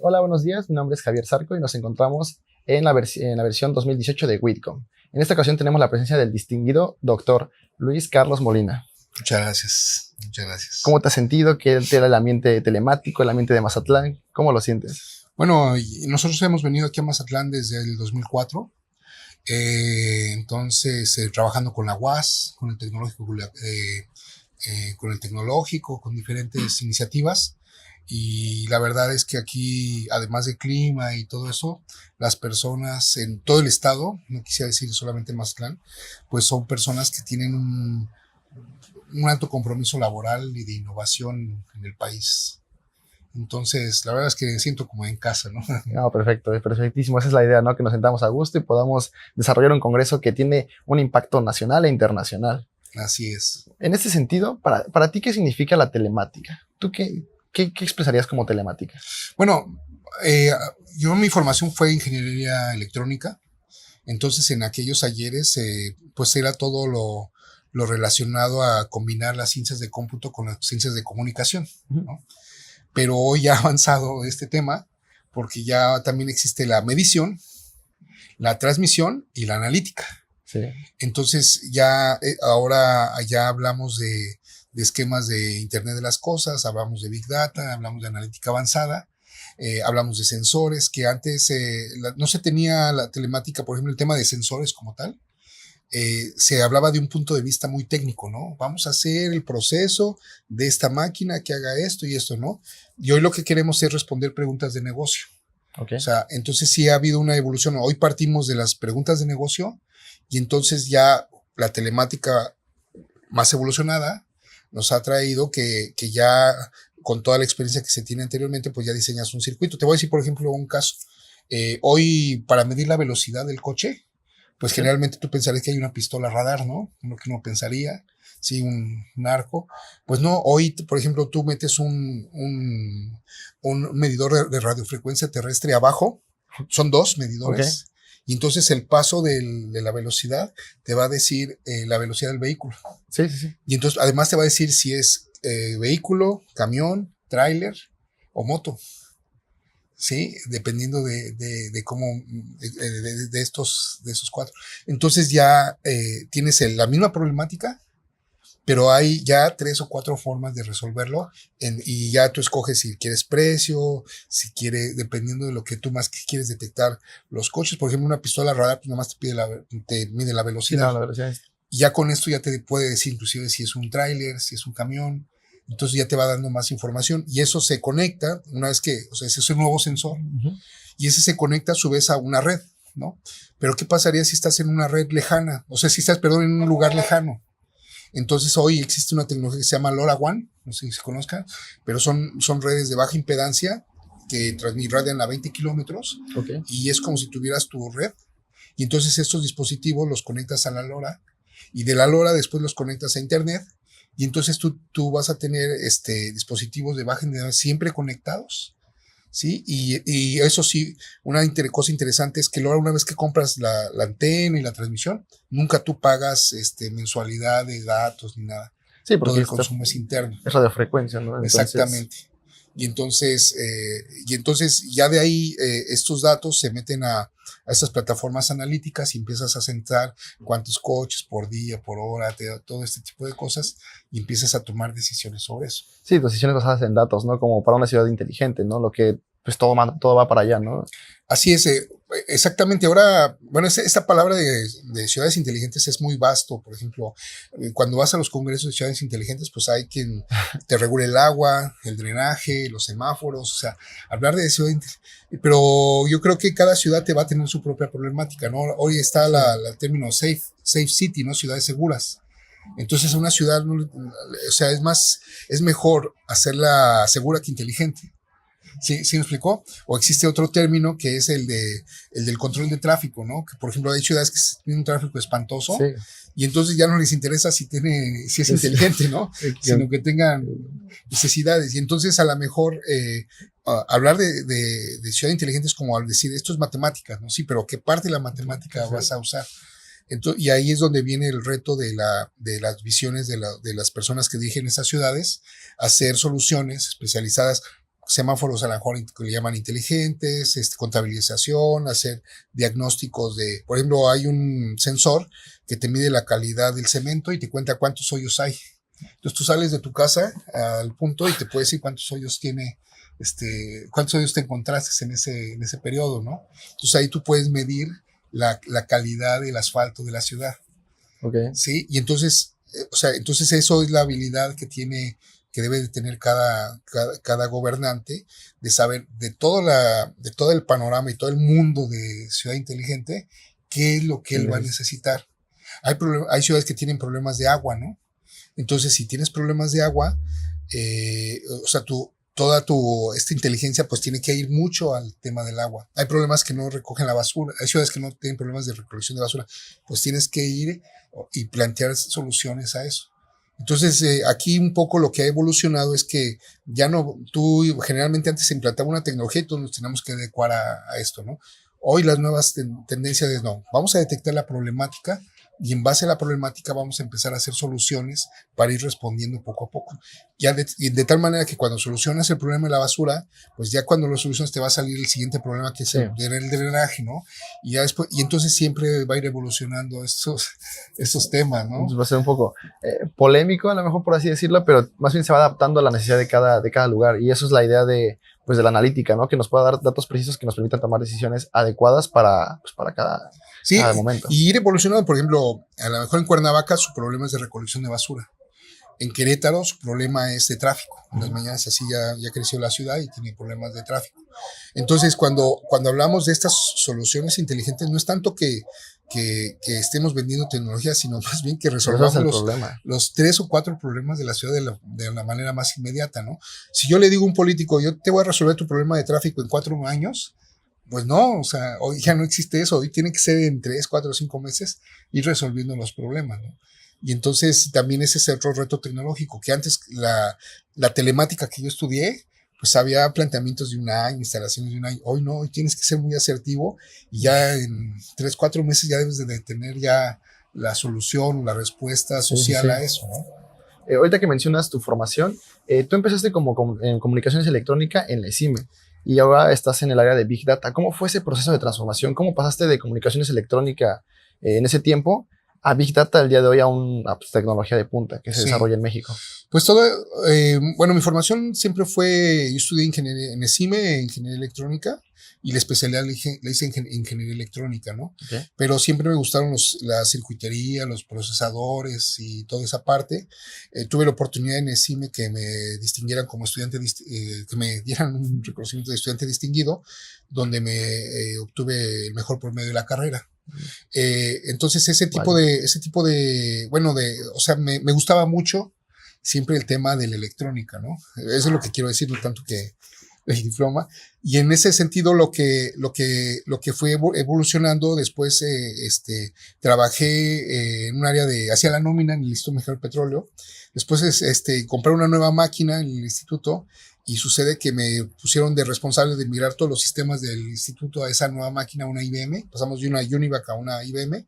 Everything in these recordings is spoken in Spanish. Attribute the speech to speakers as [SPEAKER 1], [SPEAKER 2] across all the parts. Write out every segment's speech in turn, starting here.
[SPEAKER 1] Hola, buenos días. Mi nombre es Javier Zarco y nos encontramos en la versión 2018 de WITCOM. En esta ocasión tenemos la presencia del distinguido doctor Luis Carlos Molina.
[SPEAKER 2] Muchas gracias, muchas gracias.
[SPEAKER 1] ¿Cómo te has sentido? ¿Qué era el ambiente telemático, el ambiente de Mazatlán? ¿Cómo lo sientes?
[SPEAKER 2] Bueno, nosotros hemos venido aquí a Mazatlán desde el 2004, entonces trabajando con la UAS, con el tecnológico, con diferentes iniciativas. Y la verdad es que aquí, además de clima y todo eso, las personas en todo el estado, no quisiera decir solamente en Mazatlán, pues son personas que tienen un alto compromiso laboral y de innovación en el país. Entonces, la verdad es que siento como en casa, ¿no?
[SPEAKER 1] No, perfecto, es perfectísimo. Esa es la idea, ¿no? Que nos sentamos a gusto y podamos desarrollar un congreso que tiene un impacto nacional e internacional.
[SPEAKER 2] Así es.
[SPEAKER 1] En este sentido, para ti, ¿qué significa la telemática? ¿Tú qué expresarías como telemática?
[SPEAKER 2] Bueno, yo mi formación fue ingeniería electrónica, entonces en aquellos ayeres pues era todo lo relacionado a combinar las ciencias de cómputo con las ciencias de comunicación, ¿no? Pero hoy ya ha avanzado este tema porque ya también existe la medición, la transmisión y la analítica.
[SPEAKER 1] Sí.
[SPEAKER 2] Entonces ya ahora ya hablamos de esquemas de Internet de las cosas, hablamos de Big Data, hablamos de analítica avanzada, hablamos de sensores, que antes no se tenía la telemática, por ejemplo, el tema de sensores como tal. Se hablaba de un punto de vista muy técnico, ¿no? Vamos a hacer el proceso de esta máquina que haga esto y esto, ¿no? Y hoy lo que queremos es responder preguntas de negocio.
[SPEAKER 1] Okay.
[SPEAKER 2] O sea, entonces sí ha habido una evolución. Hoy partimos de las preguntas de negocio y entonces ya la telemática más evolucionada nos ha traído que ya con toda la experiencia que se tiene anteriormente, pues ya diseñas un circuito. Te voy a decir, por ejemplo, un caso. Hoy, para medir la velocidad del coche, pues
[SPEAKER 1] Sí.
[SPEAKER 2] generalmente tú pensarías que hay una pistola radar, ¿no? Lo que uno pensaría, sí, un arco. Pues no, hoy, por ejemplo, tú metes un medidor de radiofrecuencia terrestre abajo, son dos medidores,
[SPEAKER 1] Okay.
[SPEAKER 2] y entonces el paso de la velocidad te va a decir la velocidad del vehículo.
[SPEAKER 1] Sí, sí, sí.
[SPEAKER 2] Y entonces además te va a decir si es vehículo, camión, tráiler o moto. Sí, dependiendo de cómo, de esos cuatro. Entonces ya tienes la misma problemática, pero hay ya 3 o 4 formas de resolverlo y ya tú escoges si quieres precio, si quieres, dependiendo de lo que tú más quieres detectar los coches. Por ejemplo, una pistola radar pues nada más te mide la
[SPEAKER 1] Sí,
[SPEAKER 2] velocidad.
[SPEAKER 1] no, la velocidad es...
[SPEAKER 2] Y ya con esto ya te puede decir inclusive si es un tráiler, si es un camión. Entonces ya te va dando más información y eso se conecta una vez que, o sea, ese es un nuevo sensor y ese se conecta a su vez a una red, ¿no? Pero ¿qué pasaría si estás en una red lejana? O sea, si estás, perdón, en un lugar lejano. Entonces hoy existe una tecnología que se llama LoRaWAN, no sé si se conozca, pero son redes de baja impedancia que irradian a 20 kilómetros
[SPEAKER 1] Okay.
[SPEAKER 2] y es como si tuvieras tu red y entonces estos dispositivos los conectas a la LoRa y de la LoRa después los conectas a internet y entonces tú vas a tener dispositivos de baja impedancia siempre conectados, ¿sí? Y eso sí, una cosa interesante es que LoRa, una vez que compras la antena y la transmisión, nunca tú pagas mensualidad de datos ni nada.
[SPEAKER 1] Sí,
[SPEAKER 2] Todo
[SPEAKER 1] porque
[SPEAKER 2] el consumo es interno.
[SPEAKER 1] es radiofrecuencia, ¿no? Entonces,
[SPEAKER 2] Exactamente. Y entonces ya de ahí estos datos se meten a estas plataformas analíticas y empiezas a centrar cuántos coches por día, por hora, todo este tipo de cosas y empiezas a tomar decisiones sobre eso.
[SPEAKER 1] sí, decisiones basadas en datos, ¿no? Como para una ciudad inteligente, ¿no? Lo que, pues todo va para allá, ¿no?
[SPEAKER 2] Así es, exactamente. Ahora, bueno, esta palabra de ciudades inteligentes es muy vasto. Por ejemplo, cuando vas a los congresos de ciudades inteligentes, pues hay quien te regule el agua, el drenaje, los semáforos, o sea, hablar de ciudad pero yo creo que cada ciudad te va a tener su propia problemática, ¿no? Hoy está el término safe city, ¿no? Ciudades seguras. Entonces, una ciudad, o sea, es mejor hacerla segura que inteligente. ¿Sí, sí me explicó? O existe otro término que es el del control de tráfico, ¿no? Que por ejemplo hay ciudades que tienen un tráfico espantoso
[SPEAKER 1] Sí.
[SPEAKER 2] y entonces ya no les interesa si es inteligente, ¿no? Sino que tengan necesidades. Y entonces a lo mejor hablar de ciudad inteligente es como al decir, esto es matemáticas, ¿no? Sí, pero ¿qué parte de la matemática vas a usar? Entonces, y ahí es donde viene el reto de las visiones de las personas que dirigen estas ciudades, hacer soluciones especializadas semáforos a lo mejor que le llaman inteligentes, contabilización, hacer diagnósticos de, por ejemplo, hay un sensor que te mide la calidad del cemento y te cuenta cuántos hoyos hay. Entonces tú sales de tu casa al punto y te puede decir cuántos hoyos tiene, cuántos hoyos te encontraste en ese periodo, ¿no? Entonces ahí tú puedes medir la calidad del asfalto de la ciudad.
[SPEAKER 1] Okay.
[SPEAKER 2] Sí, y entonces, entonces eso es la habilidad que debe de tener cada gobernante, de saber de todo el panorama y todo el mundo de ciudad inteligente, qué es lo que él va a necesitar. Hay ciudades que tienen problemas de agua, ¿no? Entonces, si tienes problemas de agua, toda esta inteligencia pues tiene que ir mucho al tema del agua. Hay problemas que no recogen la basura, hay ciudades que no tienen problemas de recolección de basura, pues tienes que ir y plantear soluciones a eso. Entonces, aquí un poco lo que ha evolucionado es que ya no, tú generalmente antes se implantaba una tecnología y todos nos tenemos que adecuar a esto, ¿no? Hoy las nuevas tendencias es no, vamos a detectar la problemática y en base a la problemática vamos a empezar a hacer soluciones para ir respondiendo poco a poco. Ya de tal manera que cuando solucionas el problema de la basura, pues ya cuando lo solucionas te va a salir el siguiente problema que es el drenaje, ¿no? Y ya después, y entonces siempre va a ir evolucionando estos temas, ¿no?
[SPEAKER 1] Entonces va a ser un poco polémico, a lo mejor por así decirlo, pero más bien se va adaptando a la necesidad de cada lugar. Y eso es la idea de la analítica, ¿no? Que nos pueda dar datos precisos que nos permitan tomar decisiones adecuadas para cada momento.
[SPEAKER 2] Y ir evolucionando. Por ejemplo, a lo mejor en Cuernavaca su problema es de recolección de basura. En Querétaro su problema es de tráfico. En las mañanas así ya creció la ciudad y tiene problemas de tráfico. Entonces, cuando hablamos de estas soluciones inteligentes, no es tanto que estemos vendiendo tecnología, sino más bien que resolvamos los 3 o 4 problemas de la ciudad de la manera más inmediata, ¿no? Si yo le digo a un político, yo te voy a resolver tu problema de tráfico en 4 años, pues no, o sea, hoy ya no existe eso, hoy tiene que ser en 3, 4 o 5 meses ir resolviendo los problemas, ¿no? Y entonces también ese es otro reto tecnológico, que antes la telemática que yo estudié, pues había planteamientos de un año, instalaciones de un año. Hoy no, hoy tienes que ser muy asertivo y ya en 3, 4 meses ya debes de tener ya la solución, la respuesta social a eso, ¿no?
[SPEAKER 1] Ahorita que mencionas tu formación, tú empezaste en comunicaciones electrónica en la ESIME y ahora estás en el área de Big Data. ¿Cómo fue ese proceso de transformación? ¿Cómo pasaste de comunicaciones electrónica en ese tiempo a Big Data el día de hoy a una tecnología de punta que se desarrolla en México?
[SPEAKER 2] Pues mi formación siempre fue, yo estudié en ESIME, ingeniería electrónica, y la especialidad la hice en ingeniería electrónica, ¿no? Okay. Pero siempre me gustaron la circuitería, los procesadores y toda esa parte. Tuve la oportunidad en ESIME que me distinguieran como estudiante, que me dieran un reconocimiento de estudiante distinguido, donde me obtuve el mejor promedio de la carrera. Entonces ese tipo de, me gustaba mucho siempre el tema de la electrónica, ¿no? Eso es lo que quiero decir, no tanto que el diploma. Y en ese sentido lo que fue evolucionando después, trabajé en un área hacía la nómina en el Instituto Mexicano del Petróleo. Después, compré una nueva máquina en el instituto y sucede que me pusieron de responsable de migrar todos los sistemas del instituto a esa nueva máquina, una IBM. Pasamos de una Univac a una IBM.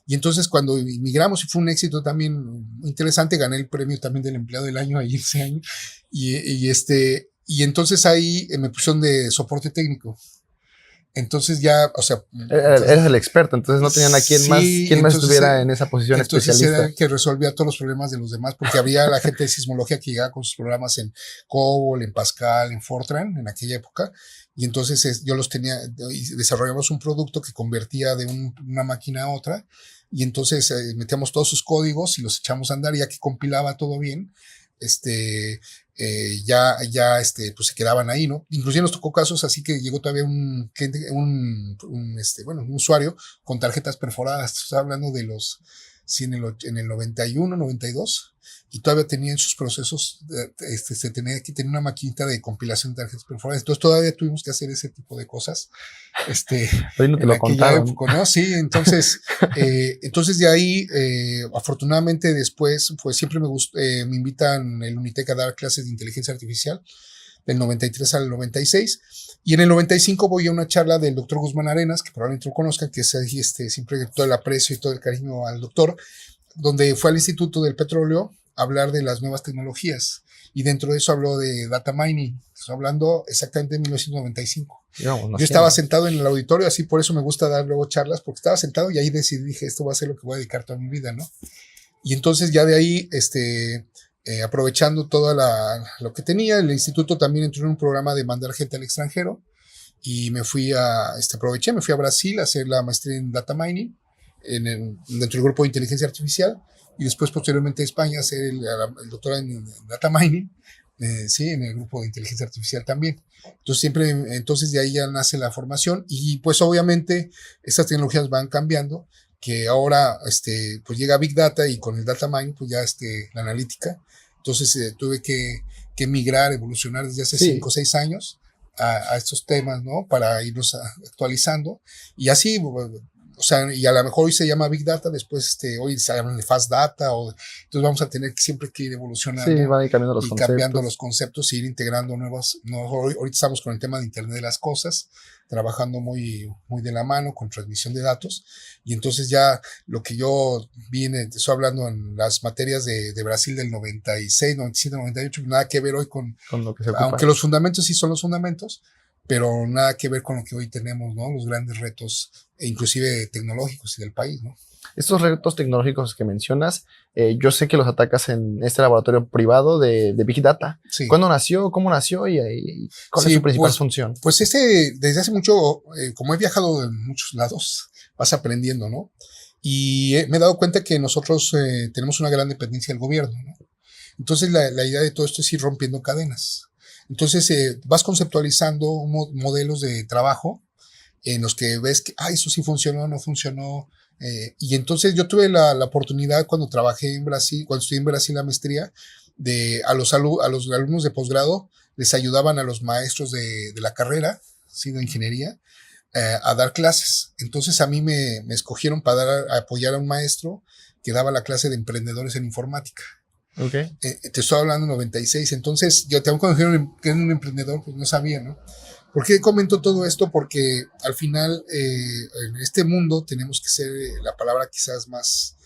[SPEAKER 2] Y entonces cuando migramos, y fue un éxito también interesante, gané el premio también del empleado del año ahí ese año. Y entonces ahí me pusieron de soporte técnico. Entonces ya,
[SPEAKER 1] eres el experto, entonces no tenían a quién más estuviera en esa posición especialista.
[SPEAKER 2] Entonces era el que resolvía todos los problemas de los demás, porque había la gente de sismología que llegaba con sus programas en COBOL, en Pascal, en Fortran, en aquella época, y entonces yo los tenía, y desarrollamos un producto que convertía de una máquina a otra, y entonces metíamos todos sus códigos y los echamos a andar, y ya que compilaba todo bien, pues se quedaban ahí, ¿no? Inclusive nos tocó casos así que llegó todavía un cliente, un usuario con tarjetas perforadas. Estaba hablando de en el 91, 92, y todavía tenía en sus procesos, se tenía que tener una maquinita de compilación de tarjetas perforadas. Entonces todavía tuvimos que hacer ese tipo de cosas.
[SPEAKER 1] Hoy no te lo contaron.
[SPEAKER 2] Época, ¿no? Sí, entonces de ahí, afortunadamente después, pues siempre me invitan el Unitec a dar clases de inteligencia artificial, del 93 al 96, y en el 95 voy a una charla del doctor Guzmán Arenas, que probablemente lo conozcan, que es ahí, siempre todo el aprecio y todo el cariño al doctor, donde fue al Instituto del Petróleo a hablar de las nuevas tecnologías. y dentro de eso habló de data mining. Estoy hablando exactamente de 1995.
[SPEAKER 1] Digamos,
[SPEAKER 2] Yo estaba sentado en el auditorio, así por eso me gusta dar luego charlas, porque estaba sentado y ahí decidí, dije, esto va a ser lo que voy a dedicar toda mi vida, ¿no? Y entonces ya de ahí, aprovechando todo lo que tenía, el instituto también entró en un programa de mandar gente al extranjero y me fui aproveché, me fui a Brasil a hacer la maestría en data mining dentro del grupo de inteligencia artificial y después posteriormente a España a hacer el doctorado en data mining, sí, en el grupo de inteligencia artificial también. Entonces de ahí ya nace la formación y pues obviamente estas tecnologías van cambiando, que ahora pues llega Big Data y con el data mining pues ya la analítica. Entonces tuve que migrar, evolucionar desde hace 5 o 6 años a estos temas, ¿no? Para irnos actualizando y así, o sea, y a lo mejor hoy se llama Big Data, después hoy se llama de Fast Data, entonces vamos a tener que siempre que ir evolucionando.
[SPEAKER 1] Sí, van a ir cambiando los
[SPEAKER 2] y
[SPEAKER 1] conceptos.
[SPEAKER 2] Cambiando los conceptos e ir integrando nuevos. Ahorita estamos con el tema de Internet de las Cosas, trabajando muy, muy de la mano con transmisión de datos. Y entonces ya lo que yo estoy hablando en las materias de Brasil del 96, 97, 98, nada que ver hoy con
[SPEAKER 1] lo que se ocupa.
[SPEAKER 2] Aunque los fundamentos sí son los fundamentos, pero nada que ver con lo que hoy tenemos, ¿no? Los grandes retos, inclusive tecnológicos y del país, ¿no?
[SPEAKER 1] Estos retos tecnológicos que mencionas, yo sé que los atacas en este laboratorio privado de Big Data.
[SPEAKER 2] Sí.
[SPEAKER 1] ¿Cuándo nació? ¿Cómo nació? ¿Y cuál es su principal función?
[SPEAKER 2] Pues desde hace mucho, como he viajado en muchos lados, vas aprendiendo, ¿no? Y me he dado cuenta que nosotros tenemos una gran dependencia del gobierno, ¿no? Entonces la idea de todo esto es ir rompiendo cadenas. Entonces vas conceptualizando modelos de trabajo en los que ves que, eso sí funcionó, no funcionó. Y entonces yo tuve la oportunidad cuando trabajé en Brasil, cuando estudié en Brasil la maestría, a los alumnos de posgrado les ayudaban a los maestros de la carrera, ¿sí? De ingeniería, a dar clases. Entonces a mí me escogieron para apoyar a un maestro que daba la clase de emprendedores en informática.
[SPEAKER 1] Okay.
[SPEAKER 2] Te estoy hablando en 96, entonces yo cuando dijeron que era un emprendedor, pues no sabía, ¿no? ¿Por qué comento todo esto? Porque al final en este mundo tenemos que ser la palabra quizás más,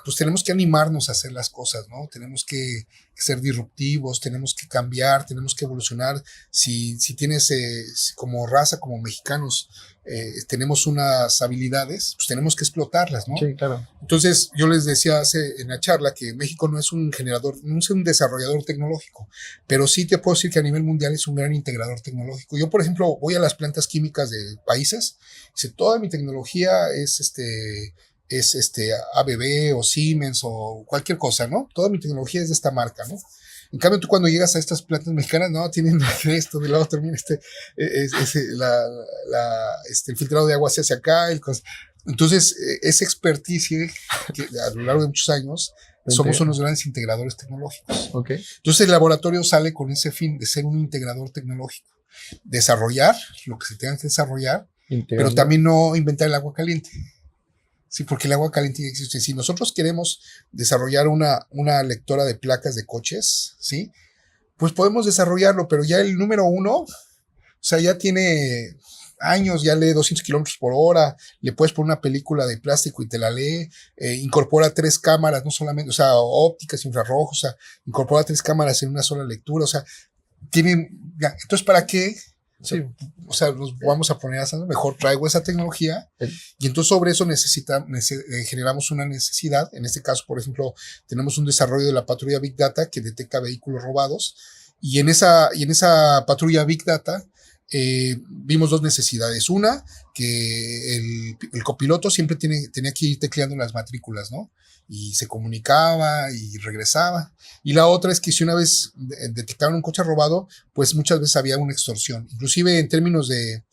[SPEAKER 2] pues tenemos que animarnos a hacer las cosas, ¿no? Tenemos que ser disruptivos, tenemos que cambiar, tenemos que evolucionar. Si tienes como raza, como mexicanos, tenemos unas habilidades, pues tenemos que explotarlas, ¿no?
[SPEAKER 1] Sí, claro.
[SPEAKER 2] Entonces, yo les decía en la charla que México no es un desarrollador tecnológico, pero sí te puedo decir que a nivel mundial es un gran integrador tecnológico. Yo, por ejemplo, voy a las plantas químicas de países, toda mi tecnología es ABB o Siemens o cualquier cosa, ¿no? Toda mi tecnología es de esta marca, ¿no? En cambio, tú cuando llegas a estas plantas mexicanas, no, tienen esto, de lado termina el filtrado de agua se hace acá. Entonces, esa expertise que a lo largo de muchos años somos unos grandes integradores tecnológicos.
[SPEAKER 1] Okay.
[SPEAKER 2] Entonces, el laboratorio sale con ese fin de ser un integrador tecnológico. Desarrollar lo que se tenga que desarrollar, pero también no inventar el agua caliente. Sí, porque el agua caliente ya existe. Si nosotros queremos desarrollar una lectora de placas de coches, ¿sí? Pues podemos desarrollarlo, pero ya el número 1, o sea, ya tiene años, ya lee 200 kilómetros por hora, le puedes poner una película de plástico y te la lee, incorpora 3 cámaras, no solamente, o sea, ópticas, infrarrojos, o sea, incorpora 3 cámaras en una sola lectura, o sea, entonces, ¿para qué? Sí. O sea, nos vamos a poner así, mejor traigo esa tecnología y entonces sobre eso generamos una necesidad. En este caso, por ejemplo, tenemos un desarrollo de la patrulla Big Data que detecta vehículos robados y en esa patrulla Big Data vimos 2 necesidades. Una, que el copiloto siempre tenía que ir tecleando las matrículas, ¿no? Y se comunicaba y regresaba. Y la otra es que si una vez detectaron un coche robado, pues muchas veces había una extorsión. Inclusive en términos de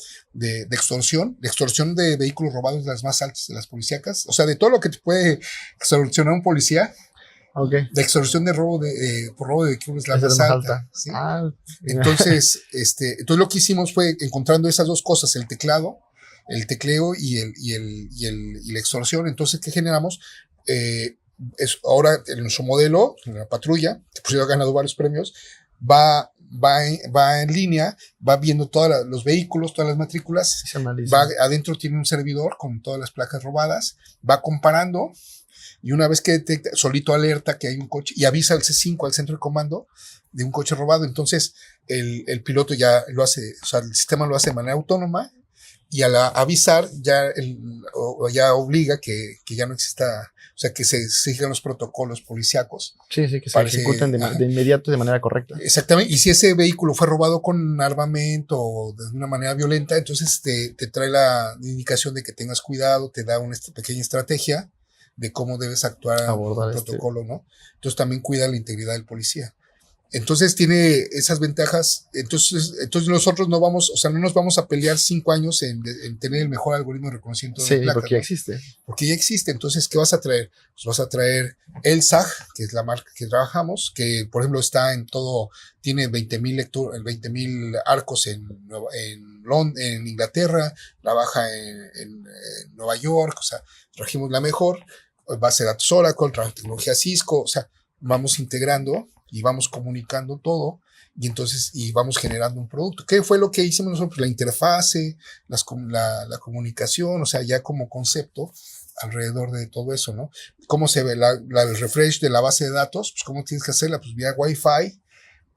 [SPEAKER 2] extorsión, la extorsión de vehículos robados es de las más altas de las policíacas. O sea, de todo lo que te puede extorsionar un policía,
[SPEAKER 1] okay,
[SPEAKER 2] la extorsión de por robo de vehículos es la más alta. ¿Sí? Entonces, entonces lo que hicimos fue encontrando esas 2 cosas, el tecleo y la extorsión. Entonces, ¿qué generamos? Ahora en nuestro modelo, en la patrulla, que por cierto ha ganado varios premios, va en línea, va viendo todos los vehículos, todas las matrículas, adentro tiene un servidor con todas las placas robadas, va comparando y una vez que detecta, solito alerta que hay un coche y avisa al C5, al centro de comando, de un coche robado. Entonces el piloto ya lo hace, o sea, el sistema lo hace de manera autónoma, y al avisar ya obliga que ya no exista, o sea, que se sigan los protocolos policíacos.
[SPEAKER 1] Sí, sí, que se ejecuten de inmediato de manera correcta.
[SPEAKER 2] Exactamente, y si ese vehículo fue robado con armamento o de una manera violenta, entonces te trae la indicación de que tengas cuidado, te da una pequeña estrategia de cómo debes actuar en un protocolo, ¿no? Entonces también cuida la integridad del policía. Entonces tiene esas ventajas. Entonces nosotros no vamos, o sea, no nos vamos a pelear 5 años en tener el mejor algoritmo de reconocimiento de placas.
[SPEAKER 1] Porque ya existe.
[SPEAKER 2] Porque ya existe. Entonces, ¿qué vas a traer? Pues vas a traer el SAG, que es la marca que trabajamos, que por ejemplo está en todo, tiene 20,000 arcos en Inglaterra, trabaja en Nueva York, o sea, trajimos la mejor, base de datos Oracle, tecnología Cisco, o sea, vamos integrando y vamos comunicando todo, y entonces vamos generando un producto. ¿Qué fue lo que hicimos nosotros? La interfase, la comunicación, o sea, ya como concepto alrededor de todo eso, ¿no? ¿Cómo se ve el refresh de la base de datos? Pues ¿cómo tienes que hacerla? Pues vía Wi-Fi.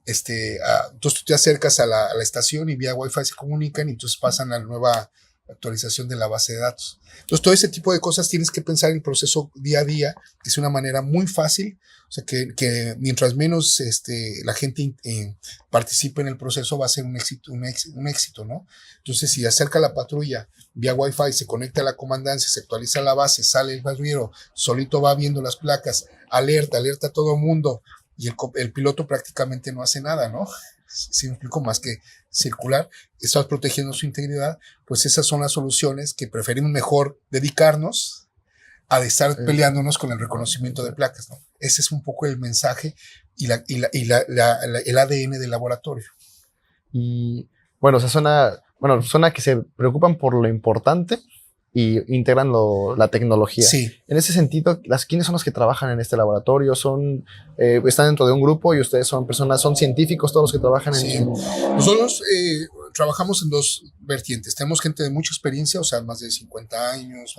[SPEAKER 2] Entonces tú te acercas a la estación y vía Wi-Fi se comunican, y entonces pasan a la nueva actualización de la base de datos. Entonces todo ese tipo de cosas tienes que pensar en el proceso día a día, que es una manera muy fácil, o sea que mientras menos la gente participe en el proceso, va a ser un éxito, ¿no? Entonces si acerca la patrulla vía Wi-Fi, se conecta a la comandancia, se actualiza la base, sale el patrullero, solito va viendo las placas, alerta a todo el mundo, y el piloto prácticamente no hace nada, ¿no? Si me explico, más que circular, estás protegiendo su integridad. Pues esas son las soluciones que preferimos mejor dedicarnos a estar peleándonos con el reconocimiento de placas, ¿no? Ese es un poco el mensaje y el ADN del laboratorio.
[SPEAKER 1] Y bueno, o sea, suena que se preocupan por lo importante y integran la tecnología.
[SPEAKER 2] Sí.
[SPEAKER 1] En ese sentido, ¿quiénes son los que trabajan en este laboratorio? ¿Están dentro de un grupo y ustedes son científicos todos los que trabajan en
[SPEAKER 2] Sí. Nosotros trabajamos en 2 vertientes. Tenemos gente de mucha experiencia, o sea, más de 50 años.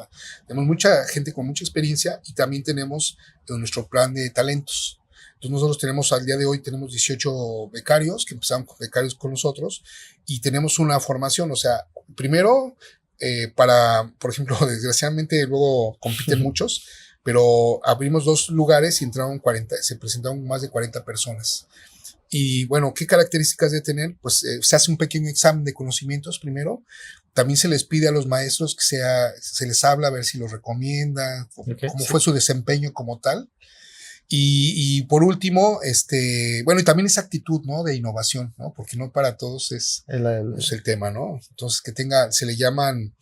[SPEAKER 2] Tenemos mucha gente con mucha experiencia, y también tenemos nuestro plan de talentos. Entonces nosotros al día de hoy tenemos 18 becarios que empezaron con becarios con nosotros, y tenemos una formación, o sea, primero por ejemplo, desgraciadamente luego compiten muchos, pero abrimos 2 lugares y se presentaron más de 40 personas. Y bueno, ¿qué características debe tener? Pues se hace un pequeño examen de conocimientos primero. También se les pide a los maestros se les habla a ver si los recomienda, cómo fue su desempeño como tal. Y por último, bueno, y también esa actitud, ¿no? De innovación, ¿no? Porque no para todos es el tema, ¿no? Entonces, se le llaman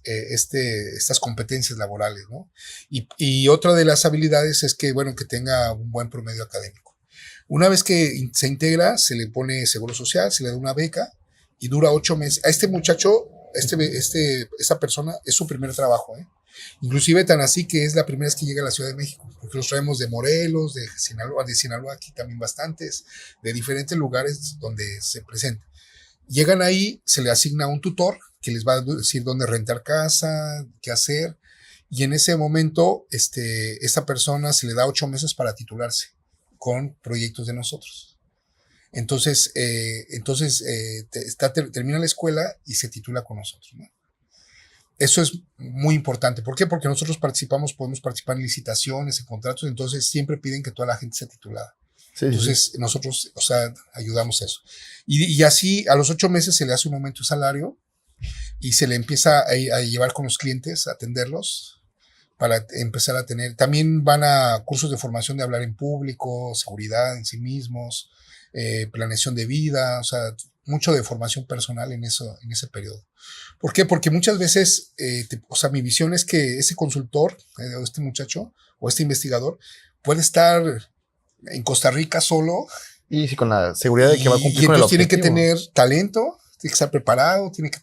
[SPEAKER 2] estas competencias laborales, ¿no? Y otra de las habilidades es que tenga un buen promedio académico. Una vez que se integra, se le pone seguro social, se le da una beca, y dura 8 meses. A este muchacho, esta persona, es su primer trabajo, ¿eh? Inclusive tan así que es la primera vez que llega a la Ciudad de México, porque los traemos de Morelos, de Sinaloa aquí también bastantes, de diferentes lugares donde se presenta. Llegan ahí, se le asigna un tutor que les va a decir dónde rentar casa, qué hacer, y en ese momento esta persona se le da 8 meses para titularse con proyectos de nosotros. Entonces termina la escuela y se titula con nosotros, ¿no? Eso es muy importante. ¿Por qué? Porque nosotros podemos participar en licitaciones, en contratos, entonces siempre piden que toda la gente sea titulada. Sí, entonces nosotros, o sea, ayudamos a eso. Y así a los 8 meses se le hace un aumento de salario y se le empieza a llevar con los clientes, a atenderlos, para empezar a tener. También van a cursos de formación de hablar en público, seguridad en sí mismos, planeación de vida, o sea, mucho de formación personal en ese periodo. ¿Por qué? Porque muchas veces, mi visión es que ese consultor, o este muchacho, o este investigador, puede estar en Costa Rica solo.
[SPEAKER 1] Y sí, con la seguridad de que va a cumplir con el objetivo.
[SPEAKER 2] Tiene que tener talento, tiene que estar preparado, tiene que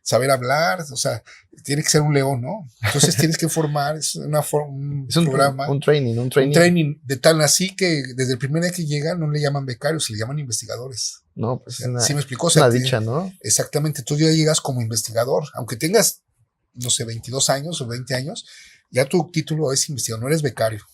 [SPEAKER 2] saber hablar, o sea, tiene que ser un león, ¿no? Entonces tienes que formar, es un programa.
[SPEAKER 1] Un training.
[SPEAKER 2] Un training de tal así que desde el primer día que llega no le llaman becarios, se le llaman investigadores.
[SPEAKER 1] No, pues
[SPEAKER 2] ¿sí me explicó?
[SPEAKER 1] Es una dicha, ¿no?
[SPEAKER 2] Exactamente, tú ya llegas como investigador, aunque tengas, no sé, 22 años o 20 años, ya tu título es investigador, no eres becario.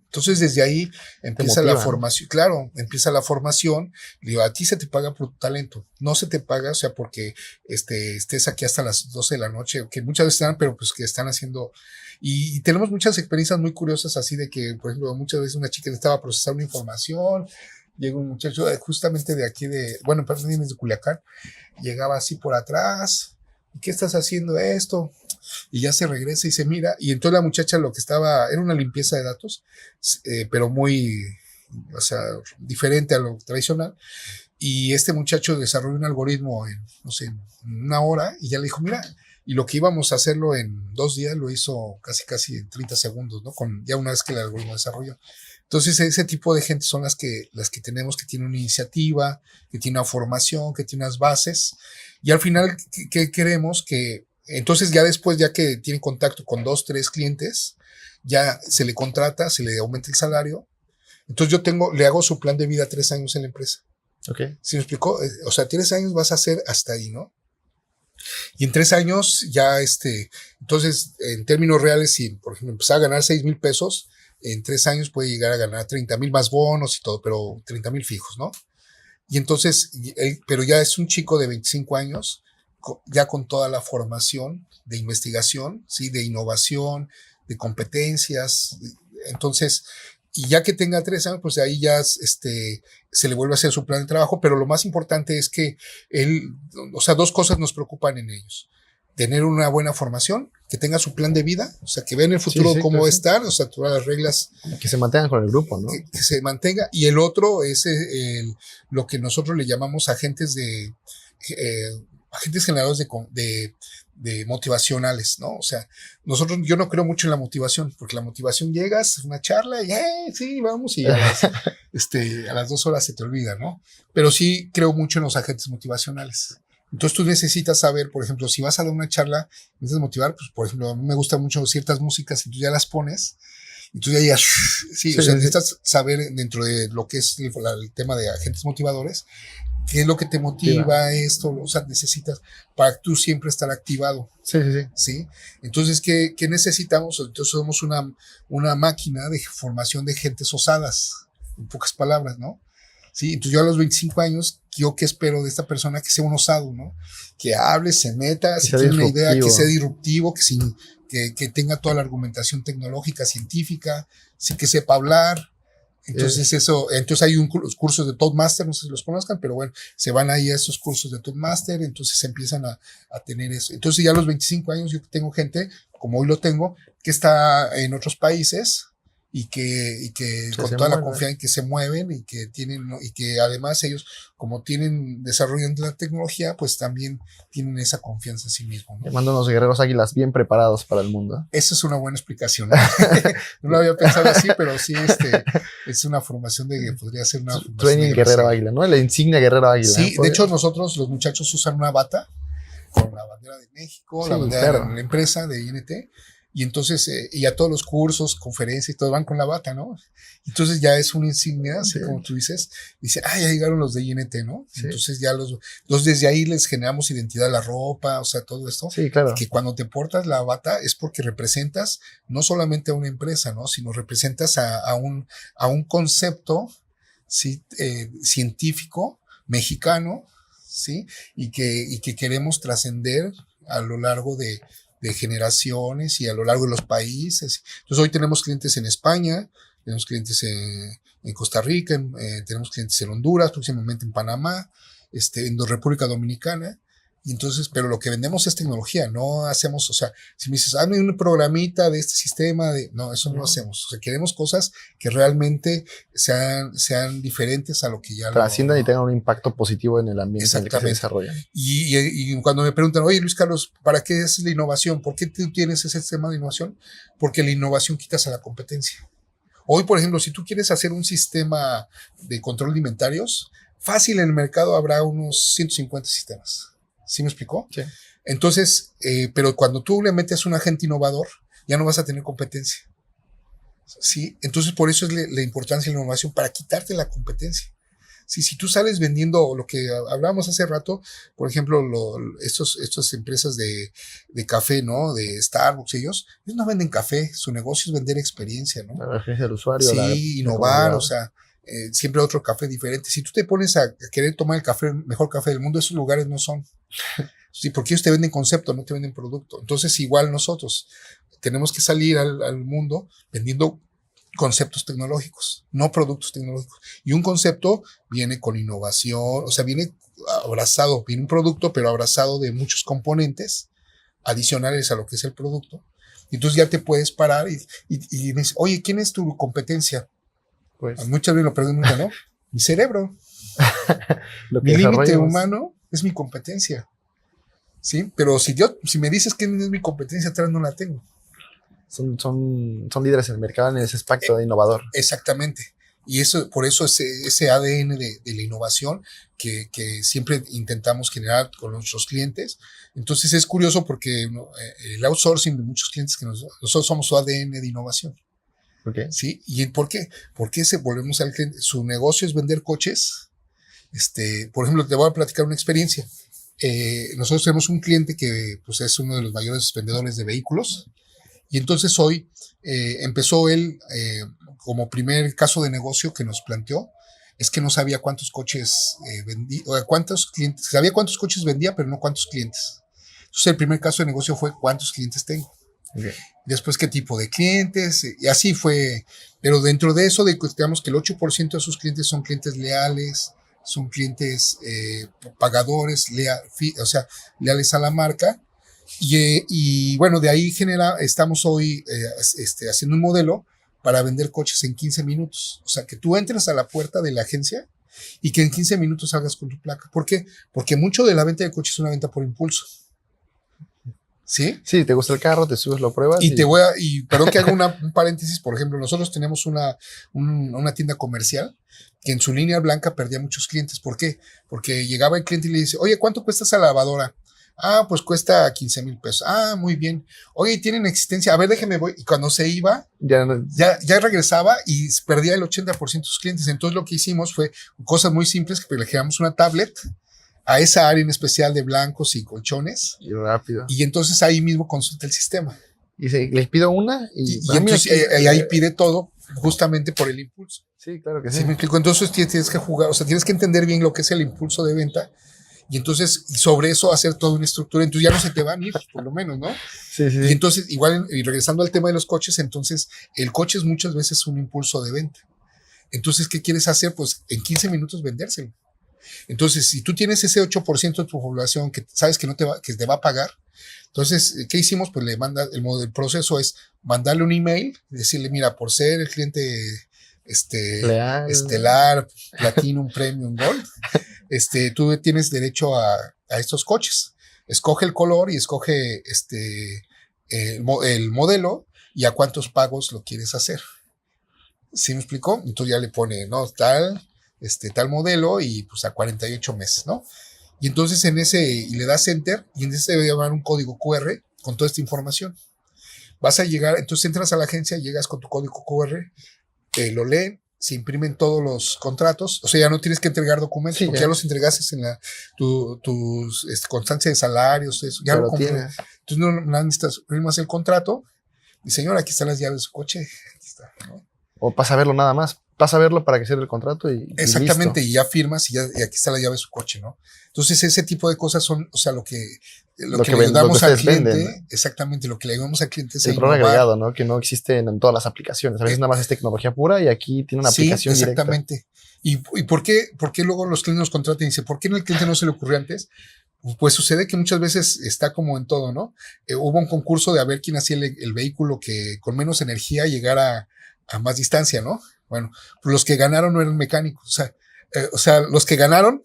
[SPEAKER 2] Entonces, desde ahí empieza la formación. Claro, empieza la formación. Digo, a ti se te paga por tu talento. No se te paga, o sea, porque estés aquí hasta las 12 de la noche, que muchas veces están, pero pues que están haciendo. Y tenemos muchas experiencias muy curiosas, así de que, por ejemplo, muchas veces una chica necesitaba procesar una información. Llega un muchacho justamente de aquí bueno, perdón, de Culiacán. Llegaba así por atrás. ¿Qué estás haciendo esto? Y ya se regresa y se mira, y entonces la muchacha lo que estaba, era una limpieza de datos, pero muy, o sea, diferente a lo tradicional, y este muchacho desarrolló un algoritmo en, no sé, en una hora, y ya le dijo, mira, y lo que íbamos a hacerlo en 2 días, lo hizo casi en 30 segundos, ¿no? Ya una vez que el algoritmo desarrolló. Entonces, ese tipo de gente son las que tenemos, que tienen una iniciativa, que tiene una formación, que tiene unas bases, y al final, ¿qué queremos? Que entonces ya después, ya que tiene contacto con 2, 3 clientes, ya se le contrata, se le aumenta el salario. Entonces le hago su plan de vida 3 años en la empresa.
[SPEAKER 1] Okay.
[SPEAKER 2] ¿Sí me explicó? O sea, 3 años vas a hacer hasta ahí, ¿no? Y en 3 años ya entonces en términos reales, si por ejemplo empezaba a ganar 6,000 pesos, en 3 años puede llegar a ganar 30,000 más bonos y todo, pero 30,000 fijos, ¿no? Y entonces, pero ya es un chico de 25 años, ya con toda la formación de investigación, ¿sí? De innovación, de competencias. Entonces, y ya que tenga 3 años, pues de ahí ya se le vuelve a hacer su plan de trabajo, pero lo más importante es que o sea, 2 cosas nos preocupan en ellos. Tener una buena formación, que tenga su plan de vida, o sea, que vean en el futuro cómo va a estar, o sea, todas las reglas.
[SPEAKER 1] Que se mantengan con el grupo, ¿no?
[SPEAKER 2] Que se mantenga. Y el otro es lo que nosotros le llamamos agentes generadores de motivacionales, ¿no? O sea, yo no creo mucho en la motivación, porque la motivación llegas a una charla y sí, vamos, y a las 2 horas se te olvida, ¿no? Pero sí creo mucho en los agentes motivacionales. Entonces tú necesitas saber, por ejemplo, si vas a dar una charla, necesitas motivar, pues por ejemplo, a mí me gustan mucho ciertas músicas y tú ya las pones, y tú ya llegas, sí, o sea, necesitas saber dentro de lo que es el tema de agentes motivadores, qué es lo que te motiva esto, o sea, necesitas para tú siempre estar activado. Sí. Entonces, ¿qué necesitamos? Entonces somos una máquina de formación de gentes osadas, en pocas palabras, ¿no? Sí, entonces yo a los 25 años, ¿yo qué espero de esta persona? Que sea un osado, ¿no? Que hable, se meta, si tiene una idea, que sea disruptivo, que tenga toda la argumentación tecnológica, científica, sí, que sepa hablar. Entonces entonces hay cursos de Toastmaster, no sé si los conozcan, pero bueno, se van ahí a esos cursos de Toastmaster, entonces se empiezan a tener eso. Entonces ya a los 25 años yo tengo gente, como hoy lo tengo, que está en otros países, y que con toda la confianza en que se mueven y que además ellos, como desarrollan la tecnología, pues también tienen esa confianza en sí mismos, ¿no?
[SPEAKER 1] Te mando unos guerreros águilas bien preparados para el mundo.
[SPEAKER 2] Esa es una buena explicación, ¿no? No lo había pensado así, pero sí, es una formación que podría ser una formación.
[SPEAKER 1] Training guerrero águila, ¿no? La insignia guerrero águila.
[SPEAKER 2] Sí, de hecho nosotros, los muchachos, usan una bata con la bandera de México, la bandera de la empresa de INT. Y entonces, y a todos los cursos, conferencias y todo van con la bata, ¿no? Entonces ya es una insignia, así como tú dices, dice, ya llegaron los de INT, ¿no? Sí. Entonces ya desde ahí les generamos identidad a la ropa, o sea, todo esto.
[SPEAKER 1] Sí, claro.
[SPEAKER 2] Que cuando te portas la bata es porque representas no solamente a una empresa, ¿no? Sino representas a un concepto, ¿sí? Científico, mexicano, ¿sí? Y que queremos trascender a lo largo de generaciones y a lo largo de los países. Entonces hoy tenemos clientes en España, tenemos clientes en Costa Rica, tenemos clientes en Honduras, próximamente en Panamá, en República Dominicana. Y entonces, pero lo que vendemos es tecnología, no hacemos, o sea, si me dices, hazme un programita de este sistema, no, eso no lo hacemos. O sea, queremos cosas que realmente sean diferentes a lo que ya
[SPEAKER 1] trasciendan y tengan un impacto positivo en el ambiente en el que se desarrollan.
[SPEAKER 2] Y cuando me preguntan, oye, Luis Carlos, ¿para qué es la innovación? ¿Por qué tú tienes ese sistema de innovación? Porque la innovación quitas a la competencia. Hoy, por ejemplo, si tú quieres hacer un sistema de control de inventarios, fácil en el mercado habrá unos 150 sistemas. ¿Sí me explicó?
[SPEAKER 1] Sí.
[SPEAKER 2] Entonces, pero cuando tú le metes un agente innovador, ya no vas a tener competencia. ¿Sí? Entonces, por eso es la importancia de la innovación, para quitarte la competencia. Si tú sales vendiendo lo que hablábamos hace rato, por ejemplo, estas empresas de café, ¿no? De Starbucks, ellos no venden café, su negocio es vender experiencia, ¿no?
[SPEAKER 1] La experiencia del usuario,
[SPEAKER 2] Sí, innovar, o sea, siempre otro café diferente. Si tú te pones a querer tomar el mejor café del mundo, esos lugares no son. Sí, porque ellos te venden concepto, no te venden producto. Entonces, igual nosotros tenemos que salir al mundo vendiendo conceptos tecnológicos, no productos tecnológicos. Y un concepto viene con innovación, o sea, viene viene un producto, pero abrazado de muchos componentes adicionales a lo que es el producto. Y entonces ya te puedes parar y me dice, oye, ¿quién es tu competencia?
[SPEAKER 1] pues
[SPEAKER 2] Muchas veces lo preguntan, ¿no? Mi cerebro.
[SPEAKER 1] lo que
[SPEAKER 2] Mi límite
[SPEAKER 1] desarrollamos.
[SPEAKER 2] humano es mi competencia. ¿Sí? Pero si me dices que es mi competencia, atrás no la tengo.
[SPEAKER 1] Son líderes en el mercado en ese aspecto de innovador.
[SPEAKER 2] Exactamente. Y por eso ese ADN de la innovación que siempre intentamos generar con nuestros clientes. Entonces es curioso porque el outsourcing de muchos clientes que nosotros somos su ADN de innovación.
[SPEAKER 1] Okay.
[SPEAKER 2] ¿Sí? ¿Y por qué? Porque volvemos al cliente. Su negocio es vender coches. Por ejemplo, te voy a platicar una experiencia. Nosotros tenemos un cliente que pues, es uno de los mayores vendedores de vehículos. Y entonces hoy empezó él, como primer caso de negocio que nos planteó, es que no sabía cuántos coches vendía, o cuántos clientes, sabía cuántos coches vendía, pero no cuántos clientes. Entonces el primer caso de negocio fue cuántos clientes tengo.
[SPEAKER 1] Okay.
[SPEAKER 2] Después qué tipo de clientes, y así fue. Pero dentro de eso, digamos que el 8% de sus clientes son clientes leales, son clientes pagadores, o sea, leales a la marca. Y bueno, de ahí estamos hoy haciendo un modelo para vender coches en 15 minutos. O sea, que tú entres a la puerta de la agencia y que en 15 minutos salgas con tu placa. ¿Por qué? Porque mucho de la venta de coches es una venta por impulso. ¿Sí?
[SPEAKER 1] Sí, te gusta el carro, te subes, lo pruebas.
[SPEAKER 2] Perdón que haga un paréntesis, por ejemplo, nosotros tenemos una tienda comercial que en su línea blanca perdía muchos clientes. ¿Por qué? Porque llegaba el cliente y le dice, oye, ¿cuánto cuesta esa lavadora? Ah, pues cuesta 15,000 pesos. Ah, muy bien. Oye, ¿tienen existencia? A ver, déjeme voy. Y cuando se iba, ya regresaba y perdía el 80% de sus clientes. Entonces lo que hicimos fue cosas muy simples, que le generamos una tablet a esa área en especial de blancos y colchones.
[SPEAKER 1] Y rápido.
[SPEAKER 2] Y entonces ahí mismo consulta el sistema.
[SPEAKER 1] Y les pido una y
[SPEAKER 2] entonces ahí pide todo justamente por el impulso.
[SPEAKER 1] Sí, claro que sí.
[SPEAKER 2] ¿Sí me explico? Entonces tienes que jugar, o sea, tienes que entender bien lo que es el impulso de venta. Y entonces, sobre eso, hacer toda una estructura. Entonces, ya no se te van a ir, por lo menos, ¿no?
[SPEAKER 1] Sí.
[SPEAKER 2] Y entonces, igual, y regresando al tema de los coches, entonces, el coche es muchas veces un impulso de venta. Entonces, ¿qué quieres hacer? Pues, en 15 minutos vendérselo. Entonces, si tú tienes ese 8% de tu población que sabes que que te va a pagar, entonces, ¿qué hicimos? Pues le manda, el proceso es mandarle un email y decirle, mira, por ser el cliente estelar, Platinum, Premium, Gold, tú tienes derecho a estos coches. Escoge el color y escoge el modelo y a cuántos pagos lo quieres hacer. ¿Sí me explicó? Entonces ya le pone, ¿no? Tal modelo y pues a 48 meses, ¿no? Y entonces y le das enter y en ese debe llevar un código QR con toda esta información. Vas a llegar, entonces entras a la agencia, llegas con tu código QR, lo leen, se imprimen todos los contratos, o sea, ya no tienes que entregar documentos, sí, porque ya los entregaste en tus constancia de salarios, eso, ya lo tienes. Entonces no necesitas firmas el contrato y señor, aquí están las llaves de su coche, aquí está, ¿no?
[SPEAKER 1] O pasa a verlo nada más, pasa a verlo para que cierre el contrato
[SPEAKER 2] exactamente,
[SPEAKER 1] y listo.
[SPEAKER 2] Y ya firmas y aquí está la llave de su coche, ¿no? Entonces ese tipo de cosas son, o sea, lo que le ayudamos al cliente, venden. Exactamente, lo que le ayudamos al cliente es
[SPEAKER 1] el valor agregado, ¿no? Que no existe en todas las aplicaciones. A veces nada más es tecnología pura y aquí tiene una aplicación directa.
[SPEAKER 2] Exactamente. ¿Y por qué luego los clientes nos contratan y dicen, ¿por qué el cliente no se le ocurrió antes? Pues sucede que muchas veces está como en todo, ¿no? Hubo un concurso de a ver quién hacía el vehículo que con menos energía llegara a más distancia, ¿no? Bueno, pues los que ganaron no eran mecánicos, o sea, los que ganaron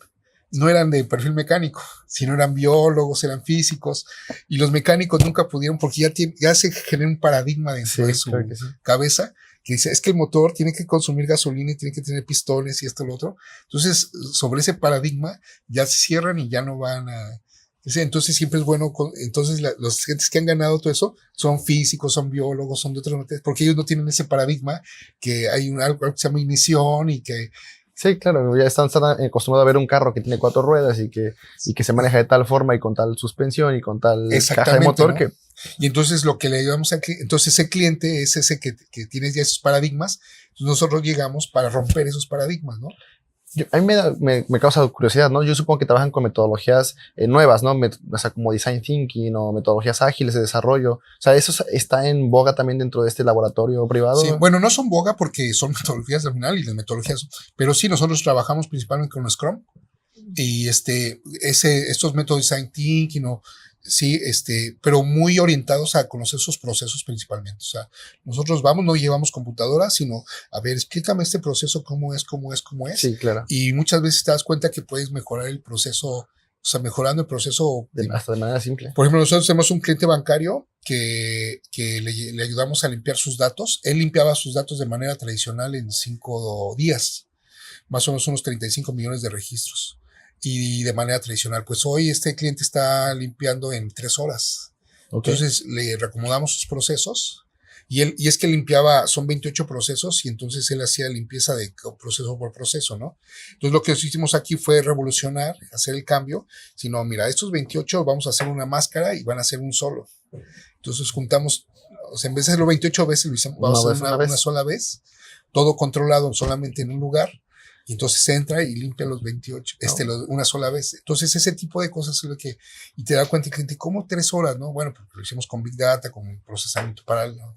[SPEAKER 2] no eran de perfil mecánico, sino eran biólogos, eran físicos, y los mecánicos nunca pudieron porque ya se genera un paradigma dentro de su cabeza que dice, es que el motor tiene que consumir gasolina y tiene que tener pistones y esto y lo otro. Entonces, sobre ese paradigma ya se cierran y ya no van a... Entonces siempre es bueno, entonces los gentes que han ganado todo eso son físicos, son biólogos, son de otras materias, porque ellos no tienen ese paradigma que hay algo que se llama ignición y que
[SPEAKER 1] Sí, claro, ya están acostumbrados a ver un carro que tiene 4 ruedas y que se maneja de tal forma y con tal suspensión y con tal caja de
[SPEAKER 2] Exactamente,
[SPEAKER 1] motor
[SPEAKER 2] ¿no?
[SPEAKER 1] que
[SPEAKER 2] Y entonces lo que le ayudamos al cliente, entonces ese cliente es ese que tiene ya esos paradigmas, entonces nosotros llegamos para romper esos paradigmas, ¿no?
[SPEAKER 1] a mí me causa curiosidad, ¿no? Yo supongo que trabajan con metodologías nuevas, ¿no? O sea, como design thinking o metodologías ágiles de desarrollo. O sea, ¿eso está en boga también dentro de este laboratorio
[SPEAKER 2] Sí,
[SPEAKER 1] privado?
[SPEAKER 2] bueno, no son boga porque son metodologías al final y las metodologías, pero sí nosotros trabajamos principalmente con Scrum y estos métodos de design thinking o sí, pero muy orientados a conocer sus procesos principalmente. O sea, nosotros vamos, no llevamos computadoras, sino a ver, explícame este proceso, cómo es.
[SPEAKER 1] Sí, claro.
[SPEAKER 2] Y muchas veces te das cuenta que puedes mejorar el proceso, o sea, mejorando el proceso.
[SPEAKER 1] Hasta de manera simple.
[SPEAKER 2] Por ejemplo, nosotros tenemos un cliente bancario que le ayudamos a limpiar sus datos. Él limpiaba sus datos de manera tradicional en 5 días, más o menos unos 35 millones de registros. Y de manera tradicional, pues hoy este cliente está limpiando en 3 horas.
[SPEAKER 1] Ok.
[SPEAKER 2] Entonces le reacomodamos sus procesos y es que limpiaba, son 28 procesos y entonces él hacía limpieza de proceso por proceso, ¿no? Entonces lo que hicimos aquí fue revolucionar, hacer el cambio, sino mira, estos 28 vamos a hacer una máscara y van a ser un solo. Entonces juntamos, o sea, en vez de hacerlo 28 veces, lo hicimos, vamos a hacer una sola vez, todo controlado solamente en un lugar. Y entonces entra y limpia los 28, una sola vez. Entonces, ese tipo de cosas es lo que, y te da cuenta el cliente, ¿cómo 3 horas, no? Bueno, porque lo hicimos con Big Data, con procesamiento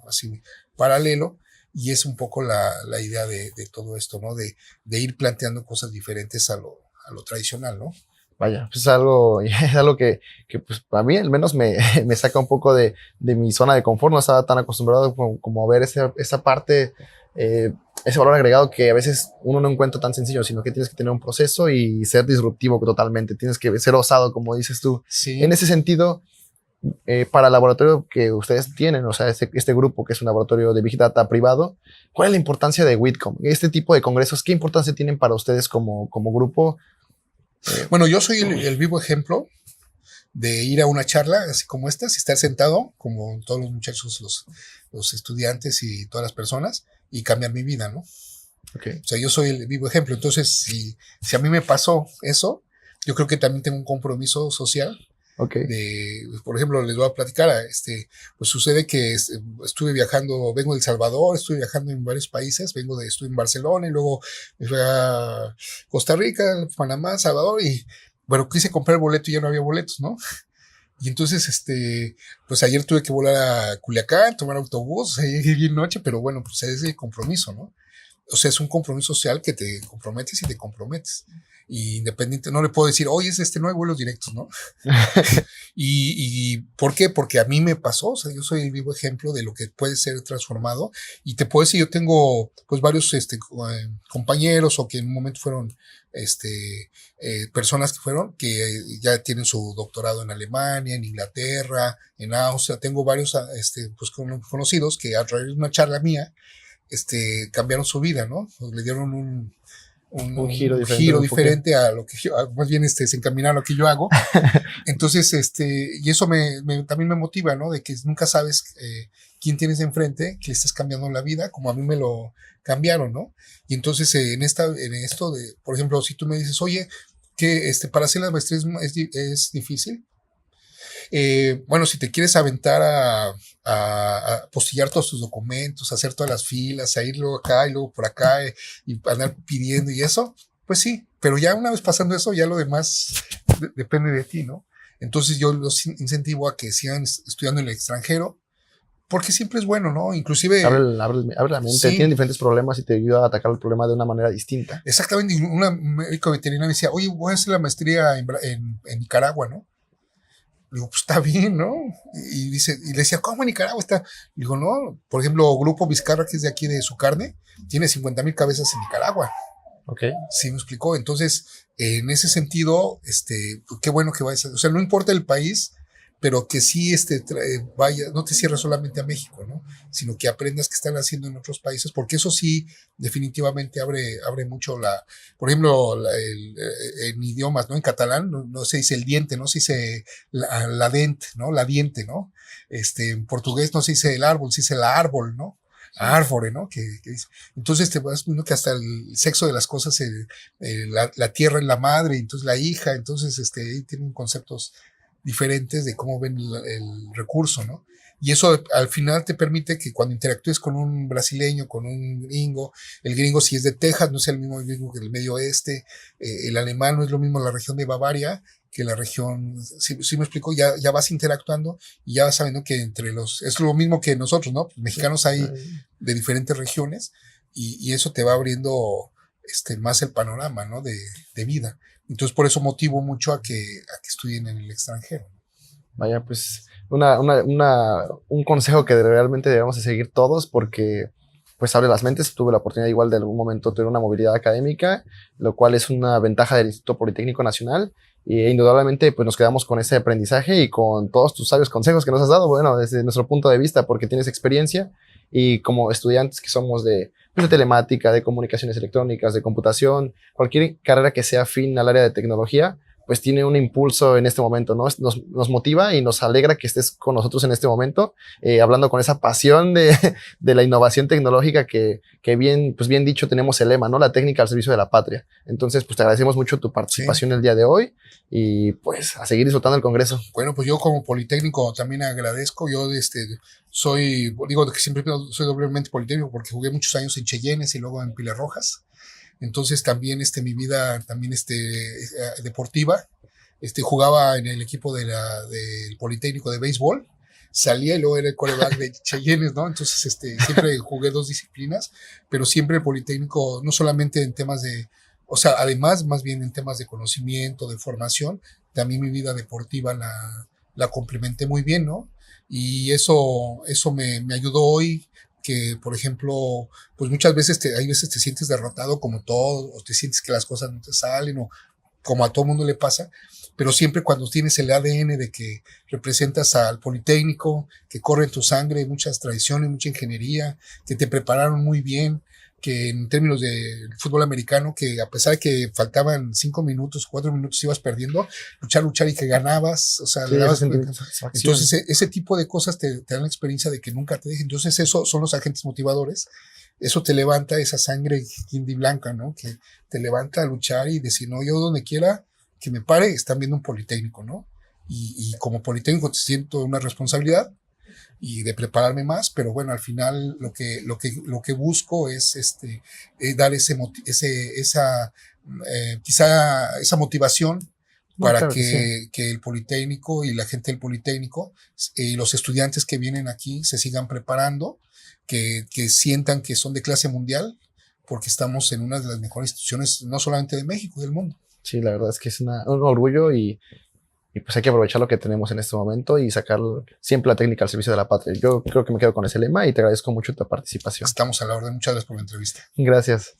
[SPEAKER 2] así, paralelo, y es un poco la idea de todo esto, ¿no? De ir planteando cosas diferentes a lo tradicional, ¿no?
[SPEAKER 1] Vaya, pues es algo que pues para mí al menos me saca un poco de mi zona de confort. No estaba tan acostumbrado como a ver esa parte, ese valor agregado que a veces uno no encuentra tan sencillo, sino que tienes que tener un proceso y ser disruptivo totalmente. Tienes que ser osado, como dices tú.
[SPEAKER 2] Sí.
[SPEAKER 1] En ese sentido, para el laboratorio que ustedes tienen, o sea, este grupo que es un laboratorio de Big Data privado, ¿cuál es la importancia de WITCOM? Este tipo de congresos, ¿qué importancia tienen para ustedes como grupo?
[SPEAKER 2] Bueno, yo soy el vivo ejemplo de ir a una charla así como esta, y estar sentado, como todos los muchachos, los estudiantes y todas las personas, y cambiar mi vida, ¿no?
[SPEAKER 1] Okay.
[SPEAKER 2] O sea, yo soy el vivo ejemplo. Entonces, si a mí me pasó eso, yo creo que también tengo un compromiso social.
[SPEAKER 1] Okay.
[SPEAKER 2] Por ejemplo, les voy a platicar, pues sucede que estuve viajando, vengo de El Salvador, estuve viajando en varios países, estuve en Barcelona y luego me fui a Costa Rica, Panamá, Salvador y bueno, quise comprar el boleto y ya no había boletos, ¿no? Y entonces, pues ayer tuve que volar a Culiacán, tomar autobús, o sea, llegué bien noche, pero bueno, pues es el compromiso, ¿no? O sea, es un compromiso social que te comprometes y te comprometes. Y independiente, no le puedo decir, oye, no hay vuelos directos, ¿no? ¿Y por qué? Porque a mí me pasó, o sea, yo soy el vivo ejemplo de lo que puede ser transformado. Y te puedo decir, yo tengo pues varios compañeros o que en un momento fueron personas que ya tienen su doctorado en Alemania, en Inglaterra, en Austria. Tengo varios pues conocidos que a través de una charla mía cambiaron su vida, ¿no? Le dieron un giro diferente a lo que yo, más bien se encaminaron a lo que yo hago. Entonces, y eso también me motiva, ¿no? De que nunca sabes quién tienes enfrente, que le estás cambiando la vida, como a mí me lo cambiaron, ¿no? Y entonces, en esto por ejemplo, si tú me dices, oye, que para hacer la maestría es difícil. Bueno, si te quieres aventar a postillar todos tus documentos, a hacer todas las filas, a ir luego acá y luego por acá y andar pidiendo y eso, pues sí, pero ya una vez pasando eso, ya lo demás depende de ti, ¿no? Entonces yo los incentivo a que sigan estudiando en el extranjero, porque siempre es bueno, ¿no? Inclusive...
[SPEAKER 1] Abre la mente, sí. Tienen diferentes problemas y te ayuda a atacar el problema de una manera distinta.
[SPEAKER 2] Exactamente, y una médico veterinaria me decía, oye, voy a hacer la maestría en Nicaragua, ¿no? Digo, pues está bien, ¿no? Y le decía, ¿cómo en Nicaragua está? Digo, no, por ejemplo, Grupo Vizcarra, que es de aquí de Su Carne, tiene 50,000 cabezas en Nicaragua.
[SPEAKER 1] Ok.
[SPEAKER 2] Sí, me explicó. Entonces, en ese sentido, qué bueno que vayas. O sea, no importa el país, pero que sí vaya, no te cierres solamente a México, ¿no? Sino que aprendas qué están haciendo en otros países, porque eso sí definitivamente abre mucho por ejemplo, en idiomas, ¿no? En catalán no se dice el diente, no se dice la dent, ¿no? La diente, ¿no? En portugués no se dice el árbol, se dice la árbol, ¿no? Árfore, ¿no? Que dice. Entonces te vas viendo que hasta el sexo de las cosas, la tierra es la madre, entonces la hija, entonces ahí tienen conceptos diferentes de cómo ven el recurso, ¿no? Y eso al final te permite que cuando interactúes con un brasileño, con un gringo, el gringo si es de Texas no es el mismo gringo que el medio oeste, el alemán no es lo mismo la región de Bavaria que la región, si me explico, ya vas interactuando y ya vas sabiendo que entre es lo mismo que nosotros, ¿no? Mexicanos hay de diferentes regiones y eso te va abriendo más el panorama, ¿no? De vida. Entonces por eso motivo mucho a que estudien en el extranjero.
[SPEAKER 1] Vaya, pues un consejo que realmente debemos de seguir todos porque pues abre las mentes. Tuve la oportunidad igual de algún momento tener una movilidad académica, lo cual es una ventaja del Instituto Politécnico Nacional y indudablemente pues nos quedamos con ese aprendizaje y con todos tus sabios consejos que nos has dado, bueno, desde nuestro punto de vista porque tienes experiencia y como estudiantes que somos pues, de telemática, de comunicaciones electrónicas, de computación, cualquier carrera que sea afín al área de tecnología, pues tiene un impulso en este momento, ¿no? Nos motiva y nos alegra que estés con nosotros en este momento, hablando con esa pasión de la innovación tecnológica que bien, pues bien dicho, tenemos el lema, ¿no? La técnica al servicio de la patria. Entonces, pues te agradecemos mucho tu participación el día de hoy y pues a seguir disfrutando el Congreso.
[SPEAKER 2] Bueno, pues yo como Politécnico también agradezco. Yo digo que siempre soy doblemente Politécnico porque jugué muchos años en Cheyennes y luego en Pilar Rojas. Entonces también mi vida también deportiva, jugaba en el equipo del Politécnico de béisbol, salía y luego era el quarterback de Cheyennes, ¿no? Entonces siempre jugué dos disciplinas, pero siempre el Politécnico, no solamente en temas o sea, además más bien en temas de conocimiento, de formación, también mi vida deportiva la complementé muy bien, ¿no? Y eso me ayudó hoy que, por ejemplo, pues muchas veces hay veces te sientes derrotado como todo, o te sientes que las cosas no te salen, o como a todo mundo le pasa, pero siempre cuando tienes el ADN de que representas al Politécnico, que corre en tu sangre muchas tradiciones, mucha ingeniería, que te prepararon muy bien, que en términos de fútbol americano, que a pesar de que faltaban 5 minutos, 4 minutos ibas perdiendo, luchar y que ganabas, o sea,
[SPEAKER 1] Sí,
[SPEAKER 2] le dabas.
[SPEAKER 1] satisfacción.
[SPEAKER 2] Entonces, ese tipo de cosas te dan la experiencia de que nunca te dejen. Entonces, eso son los agentes motivadores. Eso te levanta esa sangre quindi blanca, ¿no? Que te levanta a luchar y decir, no, yo donde quiera que me pare, están viendo un Politécnico, ¿no? Y como Politécnico te siento una responsabilidad y de prepararme más, pero bueno, al final lo que busco es dar quizá esa motivación para
[SPEAKER 1] Claro que sí.
[SPEAKER 2] que el Politécnico y la gente del Politécnico y los estudiantes que vienen aquí se sigan preparando, que sientan que son de clase mundial, porque estamos en una de las mejores instituciones, no solamente de México, del mundo.
[SPEAKER 1] Sí, la verdad es que es un orgullo y pues hay que aprovechar lo que tenemos en este momento y sacar siempre la técnica al servicio de la patria. Yo creo que me quedo con ese lema y te agradezco mucho tu participación.
[SPEAKER 2] Estamos a la orden. Muchas gracias por la entrevista.
[SPEAKER 1] Gracias.